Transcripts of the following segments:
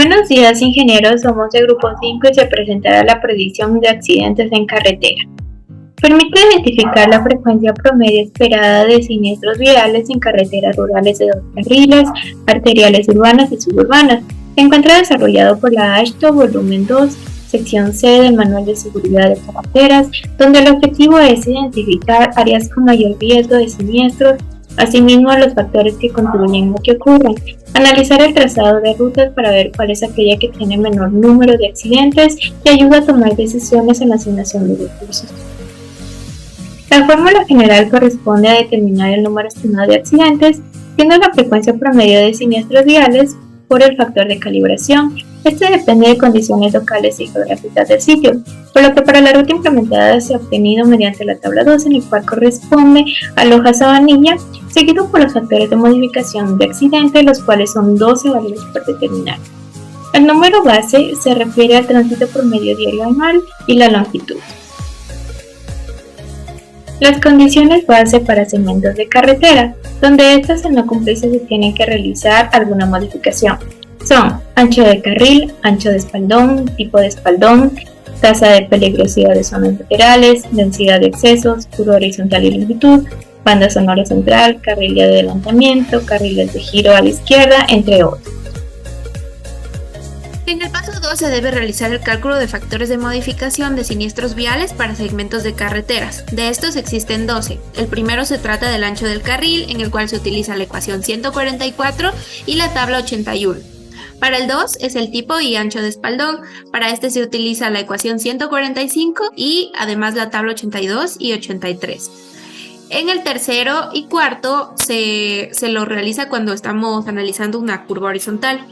Buenos días, ingenieros. Somos del grupo 5 y se presentará la predicción de accidentes en carretera. Permite identificar la frecuencia promedio esperada de siniestros viales en carreteras rurales de 2 carriles, arteriales urbanas y suburbanas. Se encuentra desarrollado por la AASHTO Volumen 2, sección C del Manual de Seguridad de Carreteras, donde el objetivo es identificar áreas con mayor riesgo de siniestros, asimismo los factores que contribuyen a que ocurran, analizar el trazado de rutas para ver cuál es aquella que tiene menor número de accidentes y ayuda a tomar decisiones en la asignación de recursos. La fórmula general corresponde a determinar el número estimado de accidentes, siendo la frecuencia promedio de siniestros viales por el factor de calibración. Este depende de condiciones locales y geográficas del sitio, por lo que para la ruta implementada se ha obtenido mediante la tabla 2, en el cual corresponde a Loja Sabanilla, seguido por los factores de modificación de accidente, los cuales son 12 valores por determinar. El número base se refiere al tránsito promedio diario anual y la longitud. Las condiciones base para segmentos de carretera, donde estas al no cumplirse se tienen que realizar alguna modificación, son ancho de carril, ancho de espaldón, tipo de espaldón, tasa de peligrosidad de zonas laterales, densidad de excesos, curva horizontal y longitud, banda sonora central, carril de adelantamiento, carriles de giro a la izquierda, entre otros. En el paso 2 se debe realizar el cálculo de factores de modificación de siniestros viales para segmentos de carreteras. De estos existen 12. El primero se trata del ancho del carril, en el cual se utiliza la ecuación 144 y la tabla 81. Para el 2 es el tipo y ancho de espaldón. Para este se utiliza la ecuación 145 y además la tabla 82 y 83. En el tercero y cuarto se lo realiza cuando estamos analizando una curva horizontal.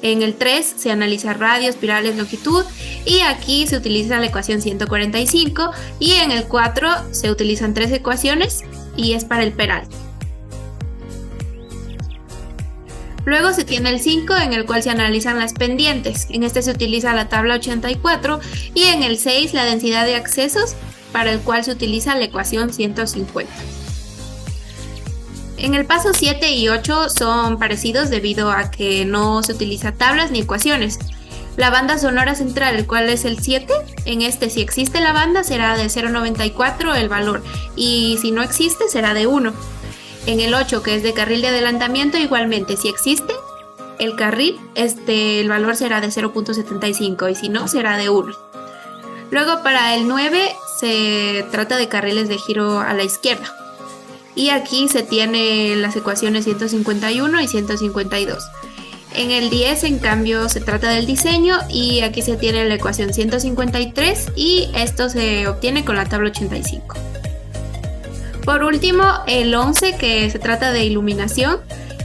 En el 3 se analiza radio, espirales, longitud y aquí se utiliza la ecuación 145 y en el 4 se utilizan 3 ecuaciones y es para el peralte. Luego se tiene el 5 en el cual se analizan las pendientes. En este se utiliza la tabla 84 y en el 6 la densidad de accesos, para el cual se utiliza la ecuación 150. En el paso 7 y 8 son parecidos debido a que no se utiliza tablas ni ecuaciones. La banda sonora central, el cual es el 7, en este si existe la banda será de 0,94 el valor y si no existe será de 1. En el 8, que es de carril de adelantamiento, igualmente si existe el carril, el valor será de 0,75 y si no será de 1. Luego para el 9 se trata de carriles de giro a la izquierda. Y aquí se tiene las ecuaciones 151 y 152. En el 10, en cambio, se trata del diseño y aquí se tiene la ecuación 153 y esto se obtiene con la tabla 85. Por último, el 11, que se trata de iluminación,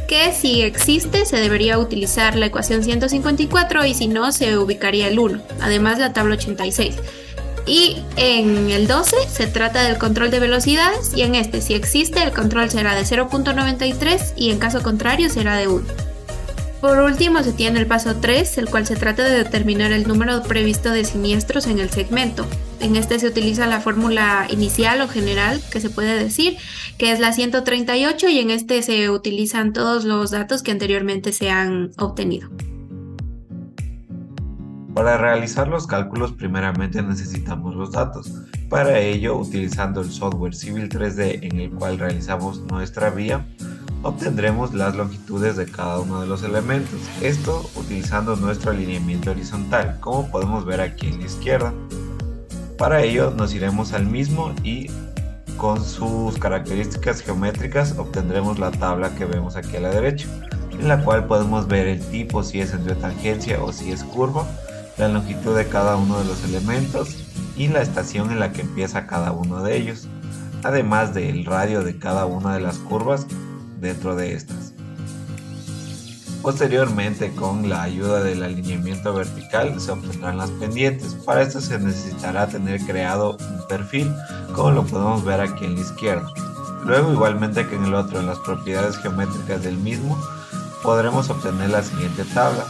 que si existe se debería utilizar la ecuación 154 y si no se ubicaría el 1, además la tabla 86. Y en el 12 se trata del control de velocidades y en este si existe el control será de 0,93 y en caso contrario será de 1. Por último se tiene el paso 3, el cual se trata de determinar el número previsto de siniestros en el segmento. En este se utiliza la fórmula inicial o general que se puede decir, que es la 138 y en este se utilizan todos los datos que anteriormente se han obtenido. Para realizar los cálculos primeramente necesitamos los datos. Para ello, utilizando el software Civil 3D en el cual realizamos nuestra vía, obtendremos las longitudes de cada uno de los elementos. Esto utilizando nuestro alineamiento horizontal, como podemos ver aquí en la izquierda. Para ello nos iremos al mismo y con sus características geométricas obtendremos la tabla que vemos aquí a la derecha, en la cual podemos ver el tipo, si es entre tangencia o si es curva, la longitud de cada uno de los elementos y la estación en la que empieza cada uno de ellos, además del radio de cada una de las curvas dentro de estas. Posteriormente, con la ayuda del alineamiento vertical se obtendrán las pendientes. Para esto se necesitará tener creado un perfil, como lo podemos ver aquí en la izquierda. Luego, igualmente que en el otro, en las propiedades geométricas del mismo, podremos obtener la siguiente tabla,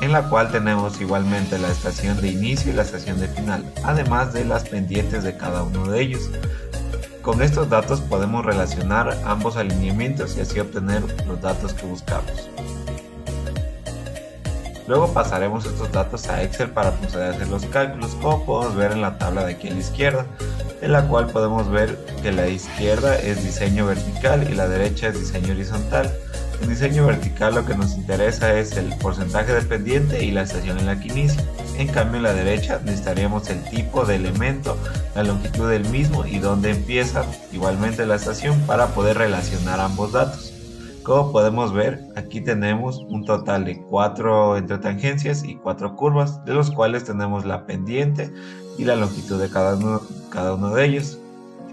en la cual tenemos igualmente la estación de inicio y la estación de final, además de las pendientes de cada uno de ellos. Con estos datos podemos relacionar ambos alineamientos y así obtener los datos que buscamos. Luego pasaremos estos datos a Excel para proceder a hacer los cálculos, como podemos ver en la tabla de aquí a la izquierda, en la cual podemos ver que la izquierda es diseño vertical y la derecha es diseño horizontal. En diseño vertical lo que nos interesa es el porcentaje de pendiente y la estación en la que inicia. En cambio en la derecha necesitaríamos el tipo de elemento, la longitud del mismo y dónde empieza igualmente la estación para poder relacionar ambos datos. Como podemos ver, aquí tenemos un total de 4 entretangencias y 4 curvas, de los cuales tenemos la pendiente y la longitud de cada uno de ellos.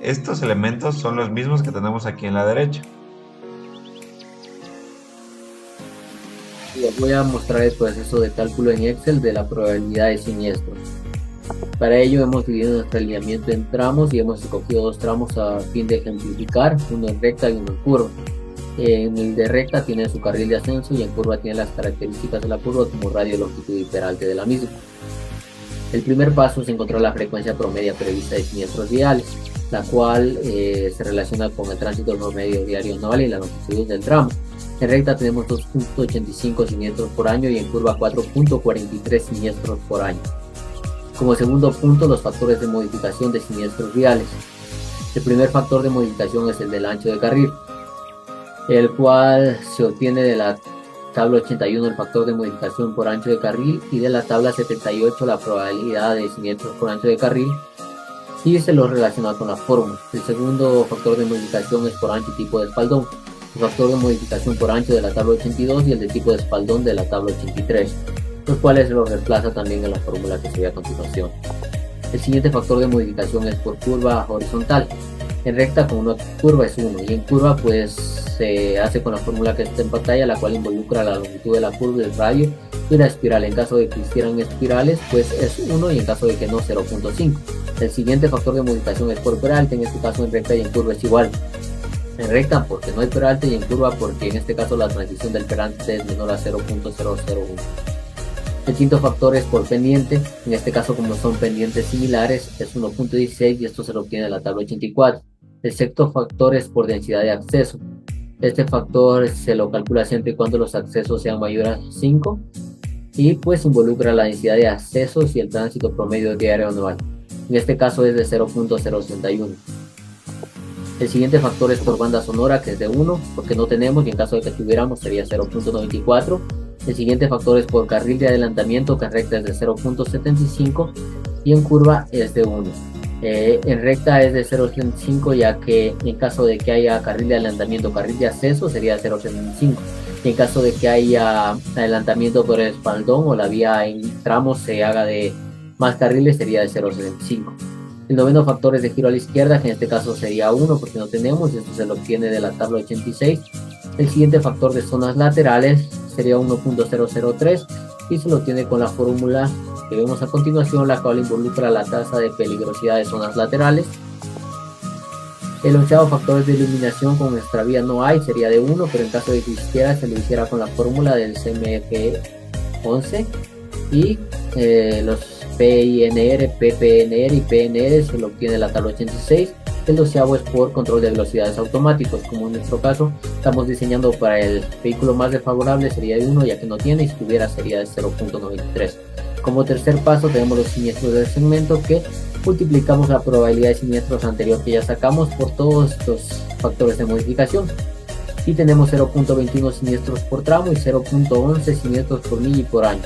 Estos elementos son los mismos que tenemos aquí en la derecha. Les voy a mostrar el proceso de cálculo en Excel de la probabilidad de siniestros. Para ello hemos dividido nuestro alineamiento en tramos y hemos escogido 2 tramos a fin de ejemplificar, uno en recta y uno en curva. En el de recta tiene su carril de ascenso y en curva tiene las características de la curva como radio, longitud y peralte de la misma. El primer paso es encontrar la frecuencia promedia prevista de siniestros viales, la cual se relaciona con el tránsito promedio diario anual y la longitud del tramo. En recta tenemos 2.85 siniestros por año y en curva 4.43 siniestros por año. Como segundo punto, los factores de modificación de siniestros viales. El primer factor de modificación es el del ancho de carril, el cual se obtiene de la tabla 81 el factor de modificación por ancho de carril y de la tabla 78 la probabilidad de siniestros por ancho de carril, y se lo relaciona con la fórmula. El segundo factor de modificación es por ancho y tipo de espaldón, el factor de modificación por ancho de la tabla 82 y el de tipo de espaldón de la tabla 83, los cuales se los reemplaza también en la fórmula que se ve a continuación. El siguiente factor de modificación es por curva horizontal. En recta con una curva es 1 y en curva pues se hace con la fórmula que está en pantalla, la cual involucra la longitud de la curva, el radio y la espiral. En caso de que existieran espirales pues es 1 y en caso de que no 0.5. El siguiente factor de modificación es por peralte, en este caso en recta y en curva es igual. En recta porque no hay peralte y en curva porque en este caso la transición del peralte es menor a 0.001. El quinto factor es por pendiente, en este caso como son pendientes similares es 1.16 y esto se lo obtiene en la tabla 84. El sexto factor es por densidad de acceso. Este factor se lo calcula siempre y cuando los accesos sean mayores a 5 y pues involucra la densidad de accesos y el tránsito promedio diario anual. En este caso es de 0.061. El siguiente factor es por banda sonora, que es de 1 porque no tenemos y en caso de que tuviéramos sería 0.94. El siguiente factor es por carril de adelantamiento, que en recta es de 0.75 y en curva es de 1. En recta es de 0.75 ya que en caso de que haya carril de adelantamiento, carril de acceso sería 0.75. Y en caso de que haya adelantamiento por el espaldón o la vía en tramos se haga de más carriles sería de 0.75. El noveno factor es de giro a la izquierda, que en este caso sería 1 porque no tenemos, y esto se lo obtiene de la tabla 86. El siguiente factor de zonas laterales sería 1.003 y se lo obtiene con la fórmula que vemos a continuación, la cual involucra la tasa de peligrosidad de zonas laterales. El onceavo factor de iluminación con nuestra vía no hay, sería de 1, pero en caso de que existiera se lo hiciera con la fórmula del CMF11 y los PINR, PPNR y PNR se lo obtiene la tabla 86. El doceavo es por control de velocidades automáticos, como en nuestro caso estamos diseñando para el vehículo más desfavorable sería de 1 ya que no tiene, y si tuviera sería de 0.93. Como tercer paso tenemos los siniestros del segmento, que multiplicamos la probabilidad de siniestros anterior que ya sacamos por todos estos factores de modificación y tenemos 0.21 siniestros por tramo y 0.11 siniestros por milla y por año.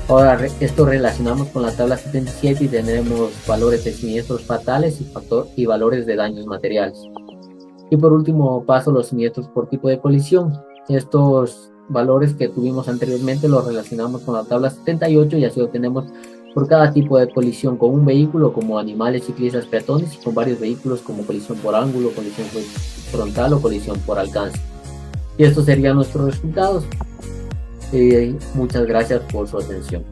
Ahora esto relacionamos con la tabla 77 y tendremos valores de siniestros fatales y valores de daños materiales. Y por último paso los siniestros por tipo de colisión. Estos valores que tuvimos anteriormente los relacionamos con la tabla 78 y así obtenemos por cada tipo de colisión con un vehículo como animales, ciclistas, peatones, y con varios vehículos como colisión por ángulo, colisión frontal o colisión por alcance. Y estos serían nuestros resultados. Muchas gracias por su atención.